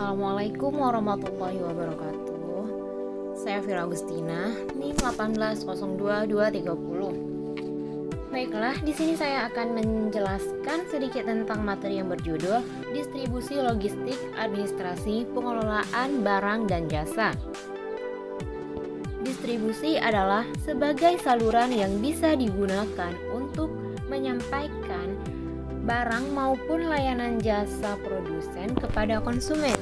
Assalamualaikum warahmatullahi wabarakatuh. Saya Fira Agustina, NIM 1802230. Baiklah, di sini saya akan menjelaskan sedikit tentang materi yang berjudul Distribusi Logistik Administrasi Pengelolaan Barang dan Jasa. Distribusi adalah sebagai saluran yang bisa digunakan untuk menyampaikan barang maupun layanan jasa produsen kepada konsumen.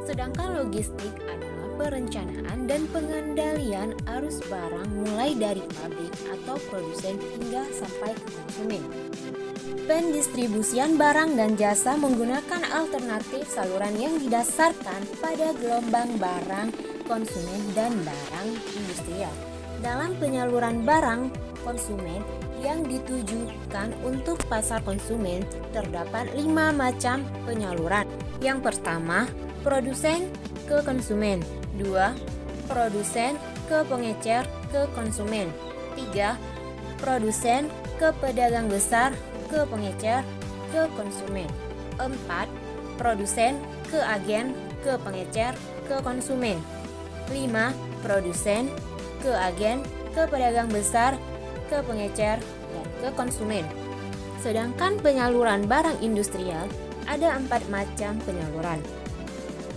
Sedangkan logistik adalah perencanaan dan pengendalian arus barang mulai dari pabrik atau produsen hingga sampai ke konsumen. Pendistribusian barang dan jasa menggunakan alternatif saluran yang didasarkan pada gelombang barang konsumen dan barang industrial. Dalam penyaluran barang konsumen yang ditujukan untuk pasar konsumen, terdapat 5 macam penyaluran. Yang pertama, produsen ke konsumen. 2. Produsen ke pengecer ke konsumen. 3. Produsen ke pedagang besar ke pengecer ke konsumen. 4. Produsen ke agen ke pengecer ke konsumen. 5. Produsen ke agen ke pedagang besar ke pengecer dan ke konsumen. Sedangkan penyaluran barang industrial ada 4 macam penyaluran.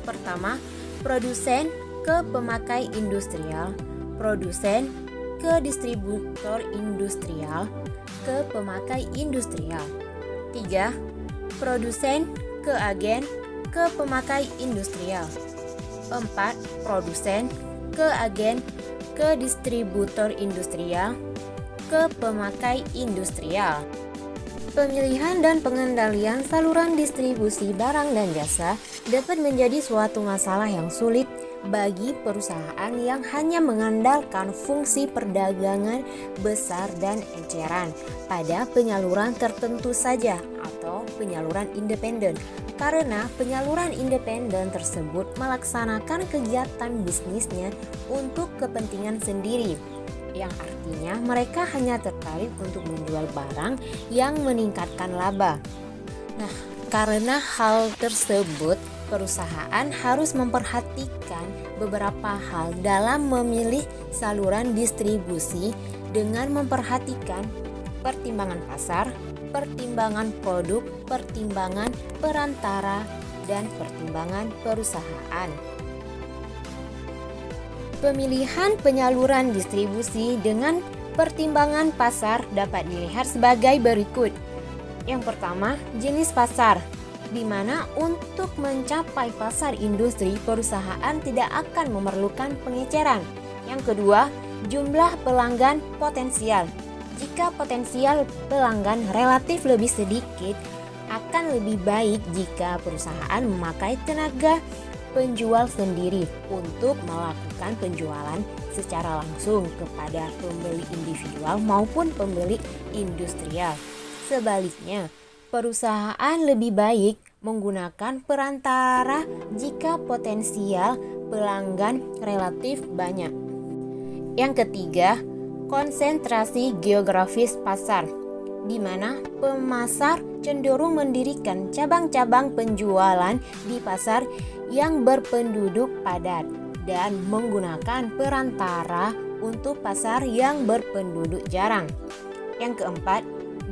Pertama, produsen ke pemakai industrial, produsen ke distributor industrial, ke pemakai industrial. 3. Produsen ke agen ke pemakai industrial. 4. Produsen ke agen ke distributor industrial, ke pemakai industrial. Pemilihan dan pengendalian saluran distribusi barang dan jasa dapat menjadi suatu masalah yang sulit bagi perusahaan yang hanya mengandalkan fungsi perdagangan besar dan eceran pada penyaluran tertentu saja atau penyaluran independen, karena penyaluran independen tersebut melaksanakan kegiatan bisnisnya untuk kepentingan sendiri, yang artinya mereka hanya tertarik untuk menjual barang yang meningkatkan laba. Nah, karena hal tersebut, perusahaan harus memperhatikan beberapa hal dalam memilih saluran distribusi dengan memperhatikan pertimbangan pasar, pertimbangan produk, pertimbangan perantara, dan pertimbangan perusahaan. Pemilihan penyaluran distribusi dengan pertimbangan pasar dapat dilihat sebagai berikut. Yang pertama, jenis pasar, di mana untuk mencapai pasar industri, perusahaan tidak akan memerlukan pengeceran. Yang kedua, jumlah pelanggan potensial. Jika potensial pelanggan relatif lebih sedikit, akan lebih baik jika perusahaan memakai tenaga penjual sendiri untuk melakukan penjualan secara langsung kepada pembeli individual maupun pembeli industrial. Sebaliknya, perusahaan lebih baik menggunakan perantara jika potensial pelanggan relatif banyak. Yang ketiga, konsentrasi geografis pasar, di mana pemasar cenderung mendirikan cabang-cabang penjualan di pasar yang berpenduduk padat dan menggunakan perantara untuk pasar yang berpenduduk jarang. Yang keempat,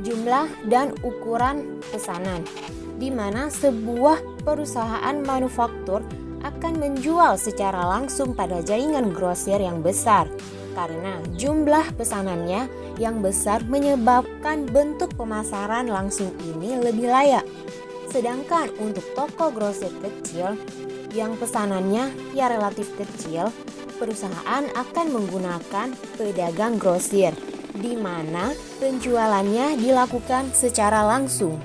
jumlah dan ukuran pesanan, di mana sebuah perusahaan manufaktur akan menjual secara langsung pada jaringan grosir yang besar, karena jumlah pesanannya yang besar menyebabkan bentuk pemasaran langsung ini lebih layak. Sedangkan untuk toko grosir kecil yang pesanannya ya relatif kecil, perusahaan akan menggunakan pedagang grosir, di mana penjualannya dilakukan secara langsung.